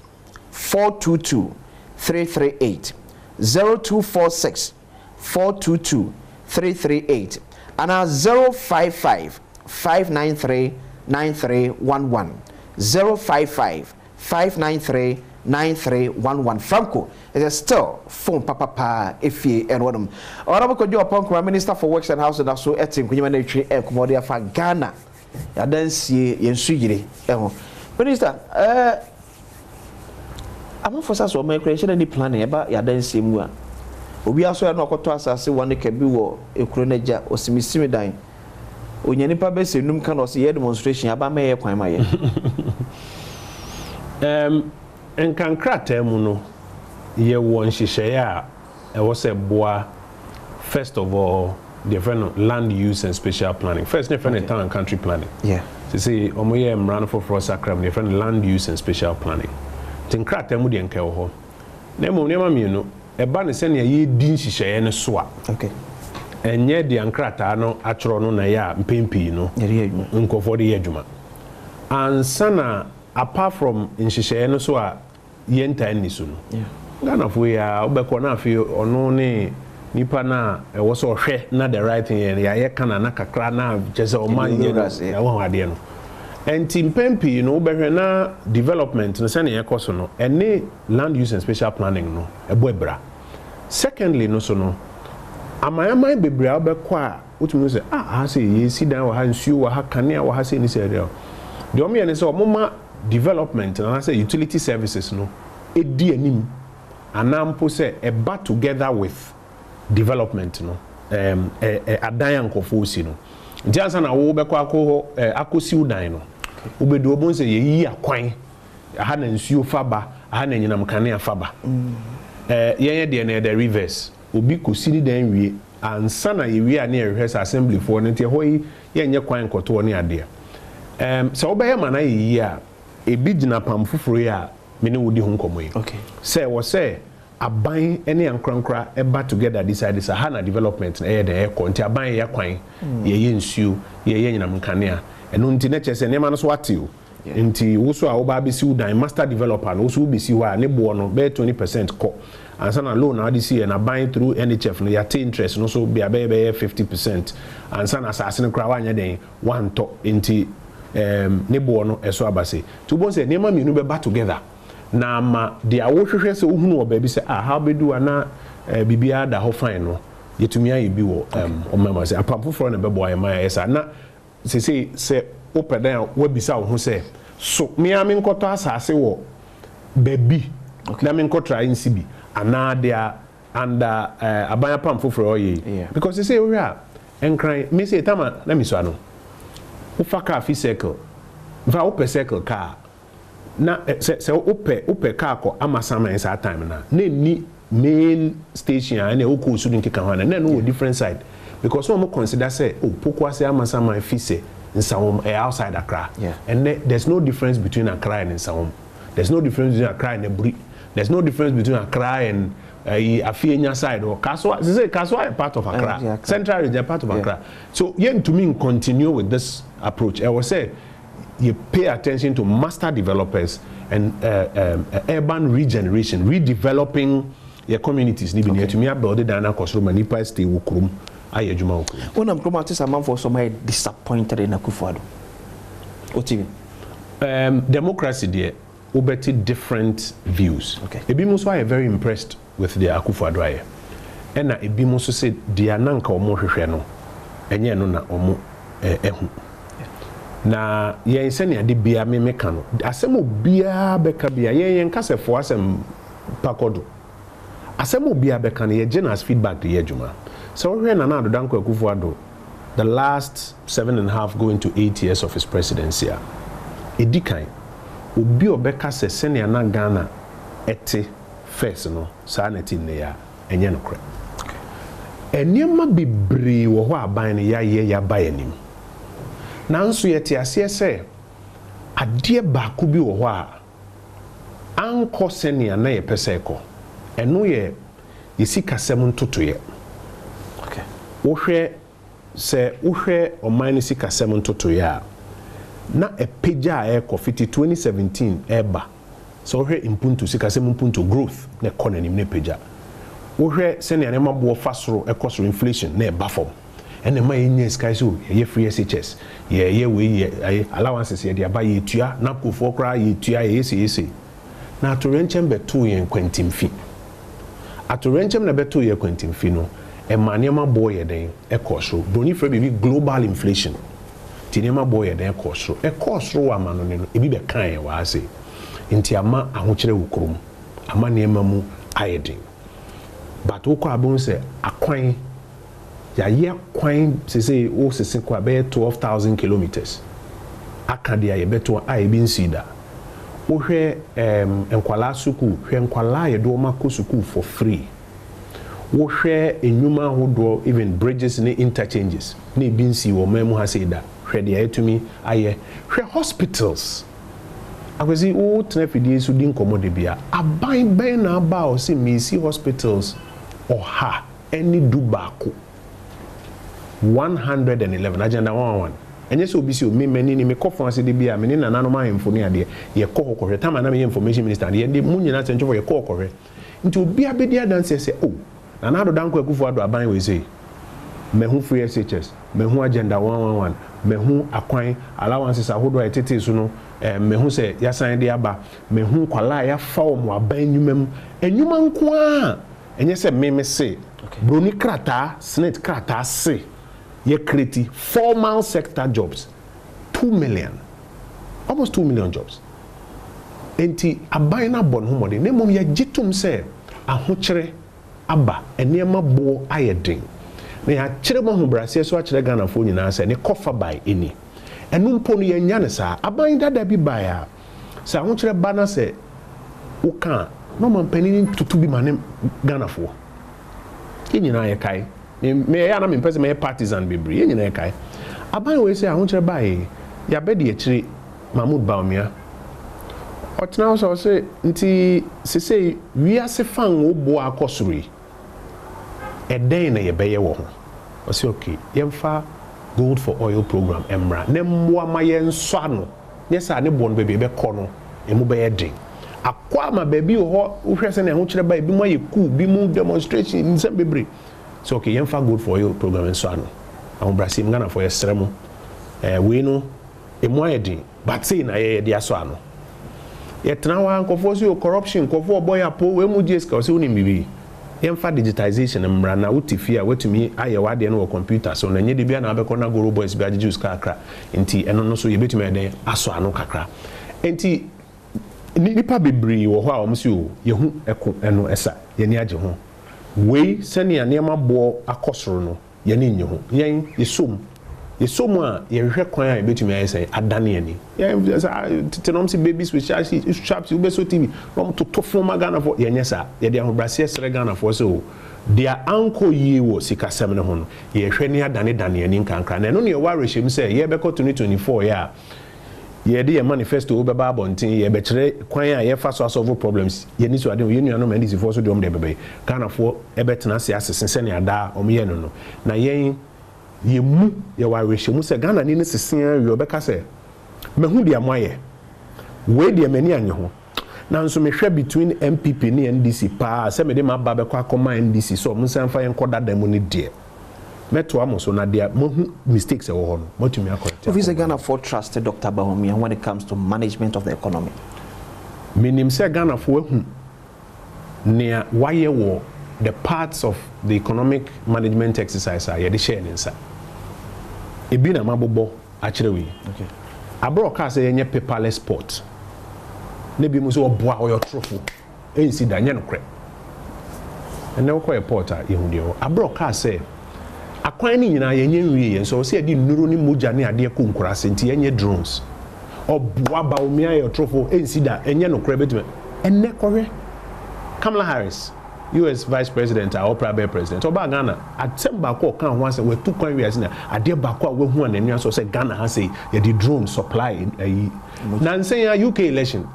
A: 422 338 0246 422 338 and 055 593 9311 055 593 9311. Franco is still phone papa efie and one. Honorable Kojo Oppong, Minister for Works and Housing, and so etim kunyama na twi e komodia fa Ghana. Ya dansie yensujire eho. Minister, am for so my creation any planning eba ya dansie mu a. Obi aso ya no akoto asase wone ka bi wo ekuro naja osimisimi dan. Onyani pa be se num ka no se ye demonstration aba me ye kwan ma ye. Nkrumah mu no ye won hihye a e wo se boa first of all the friend land use and spatial planning. First the friend town and country planning. Yeah.
B: So say omo ye mran for sakram the friend land use and spatial planning. Nkrumah mu de nka wo ho. Na mo ne ma mi no e ba ne se ne ye din hihye ne so a.
A: Okay.
B: Enye de Nkrumah no atworo no na ya mpempi no.
A: Ye adwuma.
B: Nkofo de ye adwuma. Ansana apart from nhihye no so a yenta ni so no Ghana fo ya obekọ na afi ono ne nipa na e wo so hwe na the right thing ya ye kana na kakra na jese o man ye ya wo ade no enti mpempi no obehwe na development no se na ye koso no ene land use and spatial planning no ebo ebra. Secondly no so no amayaman bebra obekọ a utumi se ha se ye sidan wa ha nsuo wa ha kanea wa ha se ni se de o me ne se o moma development and I say utility services no edi anim anampo say eba together with development no adan ankofo si no ntiansa na wo beko akosi udan no obedu obon say yeyi akwan aha na nsuo faba aha na nyinam kanea faba yenye de na the rivers obi kosiri dan wie ansa na yewie a na rehearse assembly for no ntia hoyi yenye kwan koto ne ade so obeye mana yeyi a ebi gina pam fufuro ya mene wodi ho nkomo yi.
A: Okay.
B: Say wo say aban ene Nkrumah eba together decide this ha na development na de e ko nti aban ya kwan ye nsuo ye nyinam kanea eno nti na chese ne ma no so atio nti wo so a wo ba be si udan master developer no wo so be si wa ne bo no be 20% ko ansa na loan na this year na buy through NHF no ya take interest no so be 50% ansa na asase no kra wa nya den one to nti nebo no eso abase to bon say nema mienu be ba together na ma de awohwehwe se ohunu o ba bi se how be do ana bibia da ho fine no yetumi ayi bi wo omama se apampo for na be boy ma esa na se opedan wa bisa wo hu se so me ami nkoto asase wo baby na me nkotra insi bi ana dia anda abanya pampo for oye because say we are enkran me say tama na mi so ano ufa car fi circle va ope circle car na se ope car ko amasama in that time na ni main station and e oku su nke kan na no different side because we consider say poko ase amasama fi se Nsawam outside Accra and there's no difference between Accra and Nsawam. There's no difference between Accra and Ebri. There's no difference between Accra and Afienya side or Kaswa. They say Kaswa is part of Accra. Central region part of Accra. So yen to me continue with this approach. I will say you pay attention to master developers and urban regeneration, redeveloping your communities. To me, I build it down across Roma, Nipa stay Ukrum. When
A: I'm Nkrumah, this amount for some disappointed in Akufo-Addo. OTV.
B: Democracy there, obeti different views.
A: Okay.
B: Ebi mo so are very impressed with the Akufo-Addo. And na ebi mo so say dia nanka omo hwehwe no. Enye no na omo ehu. Na yen se ne ade bia me meka no. Asem obia beka bia yen kasefo asem pakodo. Asem obia beka no ye generous feedback to ye adwuma. So we na na Danko Akufo-Addo the last 7.5 going to 8 years of his presidency. Edikan obi obeka se sene na Ghana ete first no sa na ti ne ya enye no kre. Eniema bebre wo ho aban ne ya ba yanim. Nanso yete ase se ade ba ko bi wo ho a anko sene na ye pese ko. Eno ye yesika sem ntotoye.
A: Okay.
B: Wohwe se wohwe oman sika sem ntotoye a na epeja e ko fiti 2017 eba. So wohwe impuntu sika sem impuntu growth na economy na epeja. Wohwe se ne anema bo fasoro ekosoro inflation na eba fom. Ene ma yenye sky so ye free SHS ye we allowances ye dia ba ye tua na kofo kra ye tua ye ese na atorenchem beto ye kwantimfi atorenchem na beto ye kwantimfi no e manema bo ye den ekosoro broni frɛ bi global inflation tinema bo ye den ekosoro wa mano ne no ebi be kan ye wa ase nti ama ahokyere wukrom ama nema mu ayedin but wokɔ abon sɛ akwan ya ye kwan se o se kwa be 12,000 kilometers akadia ye beto a e bi nsida wo hwe enkwala suku hwe enkwala ye do makọ suku for free wo hwe enyuma hodo even bridges ne interchanges ne bi nsi wo mamu ha se da hwe de ayetumi aye hwe hospitals akwesi o trafidi su din komode bia aban ben na aba o se mesi hospitals oha eni dubako 111 agenda 111 enye so obisi o me mani ni me conference de bia me ni nanano ma infoni ade ye kɔ kɔhwɛ tama na me information minister de ye mu nyina tencho ye kɔ kɔhwɛ nti obi abedi adanse se o Nanado Danko Akufo-Addo aban we say me hu free SHS me hu agenda 111 me hu akwan allowances ahodo etete so no me hu se yasan de aba me hu kwala ya fa o mo aban nyumam enyuma nko a enye se me say broni krata senate krata say ye create formal sector jobs 2 million almost 2 million jobs enti aban na bon hu mode nemom ye gitum se ahokyere aba enema bo ayedin na ya kyere mo hu brase so akyere Ghana fo nyina se ne kofa by eni enu mpo no ye nya ne sa aban dada bi ba ya sa ahokyere ba na se uka no man panini tutu bi mane Ghana fo nyina ye kai me ya na me pese me partisan bebre ye nyina ye kai aban we se ahokyere ba ye ya be de akyere Mahmoud Baumia otna so se nti sesei wiase fan wo bo akosori eden na ye beye wo ho o se okay yemfa gold for oil program emra na mmoa ma ye nso ano nyesa ne bo no be kɔ no emu be ye den akwa ma baby ho uhwe se na ho kyere ba bi mo ye cool bi mu demonstration nsem bebre so okay yemfa gold for oil program nso ano ahom brasim Ghana for yestremu we no emu ye den but say na ye de aso ano yetna wa nkofo so corruption nkofo boy apo we mu GSK so ni bibi yemfa digitization mra na utifia wetumi aye wade no computer so na nye de bia na abekọ na goro boys bia juice kakra enti eno no so yebetumi ede aso ano kakra enti nipa bebre wo ho a omsi o yehu eko eno esa ye ni age ho we sene anema bo akosoro no ye ni nye ho yen yesom a ye hwehwe kwan a yebetumi aye say adane ani tenom si babies with sharps you beso TV rom to from Ghana for ye nyesa ye de ahobrase sere Ghana for so dia anko ye wo sika sem ne ho no ye hwe ne adane ani nkankra na no ne ware hyem say ye beko 2024 ya ye de ye manifesto obeba abontin ye be kire kwan a ye fa so solve problems ye ni so ade ye nuano ma ndisi for so de om de bebe Ghana for ebetena se asese ne ada om ye no na yen ye mu ye ware hyem say Ghana ni sesen ye obeka say mehu dia moye we dia mani anye ho na nso mehwe between MPP ni NDC pa se me de maba be kwa koma NDC so mo san fa yen koda dam ni de meto amo so na dia mo mistakes e wo ho no motumi akorrect.
A: If is Ghana for trusted Dr. Badwam when it comes to management of the economy?
B: Minim se Ghana for hu nea waye wo the parts of the economic management exercise are yede share nsa. Ebi na mabobo akire we.
A: Okay.
B: Abro ka say yenye paperless port. Ne bi mu so oboa oyo trofo. Ensi da nye no kre. Ene wo kwa port a yehu de wo. Abro ka say akwan ni nyina yenye nwie so say di nnuro ni moja ne ade ko nkura senti yenye drones. Oboa ba omi ayo trofo ensi da enye no kre betume. Ene kore Kamala Harris, US Vice President or Private President. Oba Ghana, at some bako kan ho say we two kwan wiase na ade bako a we hu ananua so say Ghana ha say ye the drone supply na say UK election.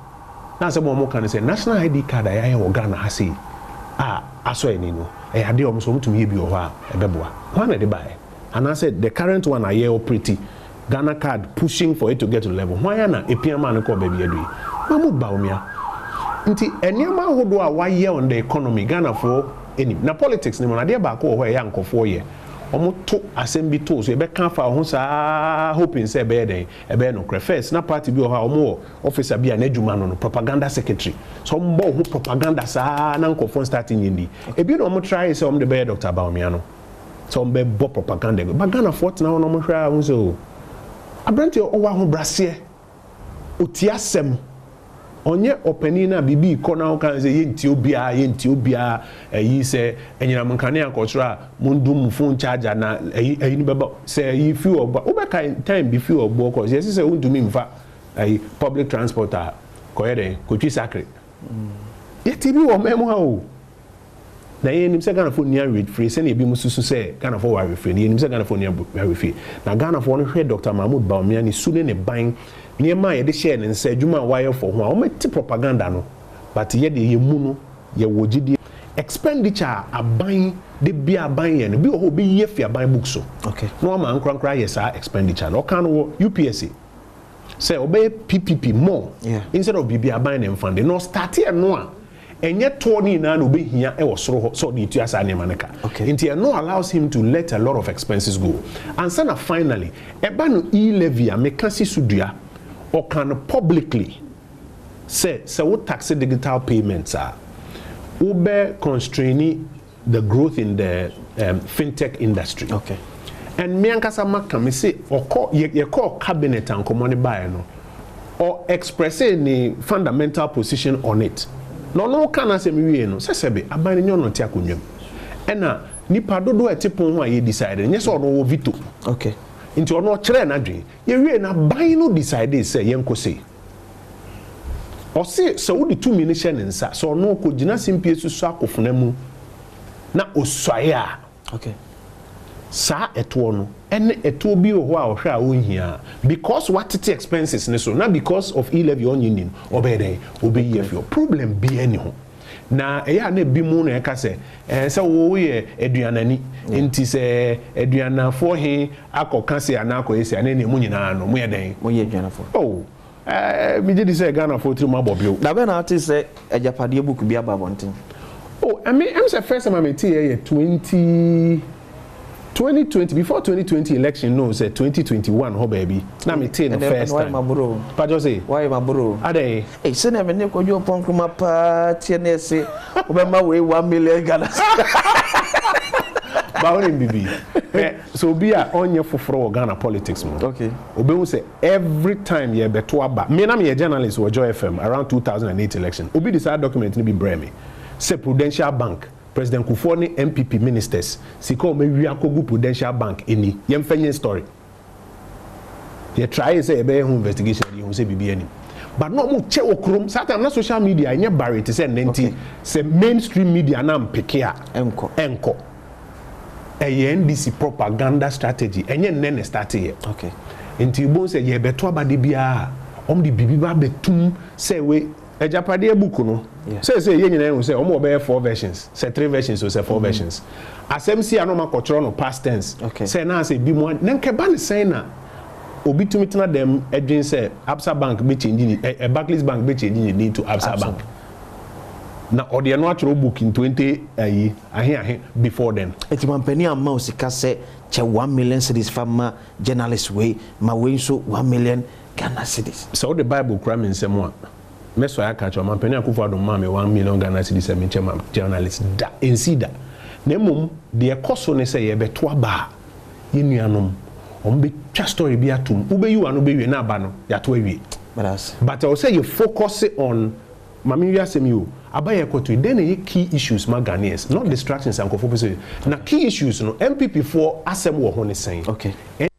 B: Na say mo kan say national ID card ya wo Ghana ha say aso eni no e ade o so mutumi bi o ho a ebeboa. Ho na de bae. And I said the current one are here pretty Ghana card pushing for it to get to level. Why na epiama no ko ba bi adui. Mamu ba omia. Nti eniama hodo a waye on the economy Ghana for any na politics ni mo na de ba ko ho ya nkofo ye omo to assembly to so e be kan fa ho sa hoping say be den e be no first na party bi o ha omo officer bi an adwuma no propaganda secretary so mbo ho propaganda sa na nkofo starting yindi e bi no omo try say omo de be Dr. Badwam no so omo be bo propaganda ba Ghana for na omo hwa ho so abrante o wa ho brase otiasem onye openi na bibi kona kan say yenti obia yi say enyina mankane akotro mundu mu phone charger na ni beba say yi fi oba obeka time bi fi obo ko say say undumi mfa public transporter koyede kotwi sakre yeti bi wo memo ha o na yenim say Ghana for near read free say na bi mususu say Ghana for wa free yenim say Ghana for near free na Ghana for no hwe Dr. Badwam ni sune ne ban niema ye de share ne nsa adwuma wire for ho a o meti propaganda no but ye de ye mu no ye wogidi expenditure aban de bia aban ye no bi ho bi ye fi aban book so
A: okay
B: no ma nkrankra ye sa expenditure no kan wo UPSC say obey PPP more instead of bibia aban ne mfande no start here no a enye to ni na no be hia e wo soro ho so de tu asa ne maneka nti no allows him to let a lot of expenses go and sana finally eba no e-levy a mekasi sudua or can publicly say what tax digital payments are ube constraining the growth in the fintech industry.
A: Okay.
B: And me ankasa maka me say or call ye call cabinet and common buy no or express any fundamental position on it. No can say me we no say sebe abani nyo no ti akonwam. Ena nipa dodo etipon ho aye decide nyese ono wo veto.
A: Okay.
B: Into ono kire na dwen ye wie na ban no decide say yenko say o say so wo di 2 minutes ne nsa so ono ko gina simpie susu akofuna mu na oswaye a
A: okay
B: sa eto no ene eto bi ho a ohwa a onhia because what tete expenses ne so na because of e-levy onyinin obede obeyi afio problem bi ani ho na eya na bi mu no eka se se wo ye aduanani enti se aduanafo he akoka se ana akoyesi ana ne mu nyina no mu ye den
A: mo ye aduanafo
B: mi je di se Ghana for tiri ma bobio
A: da be na ati se ejapade book bi aba bonten
B: I'm say first time I met here 2020 before 2020 election no say 2021 ho baby na me the first time
A: but just say why my bro ade eh say na me ne Kojo Oppong Nkrumah party na say obema we 1 million Ghana
B: ba won bibi so be a onye foforo Ghana politics mo
A: okay
B: obewu say every time ye beto aba me na me journalist wo Joy FM around 2008 election obi decide document ni bi breme say Prudential Bank President Kufuor ni MPP ministers sika o mewi akogu Prudential Bank eni yemfanye story ye try say e be investigation ye hu say bibi ani but no mo che okrom satam na social media nye barrier say nenti say mainstream media na mpeke a enko NDC propaganda strategy enye nene start here
A: okay
B: enti bo say ye beto abade bia di bibi ba betum say we ejapade book no say ye nyina hu say omo be 4 versions say 3 versions or say 4 versions asem si anoma kotro no past tense say na say bi mo na nke ba ne say na obi tumitena dem edwin say Absa Bank be change ni Barclays Bank be change ni to Absa Bank na ode no atro book in 20 ahe before then
A: eti mampani amma osika se che 1 million cedis fama journalist way ma we so 1 million Ghana cedis
B: so the bible kram nsem a meso ya catch mampani akufo adom ma me 1 million Ghana cedis me che journalist da ensida na mum de ekoso ne se ye beto aba ye nuanom ombe twa story bi atum ube you anu be wie na aba no ya to awie but I say you focus on mami wi asem you abaye koto then the key issues ma Ghanaians not distractions and kofo na key issues no MPP for asem wo ho ne sen
A: okay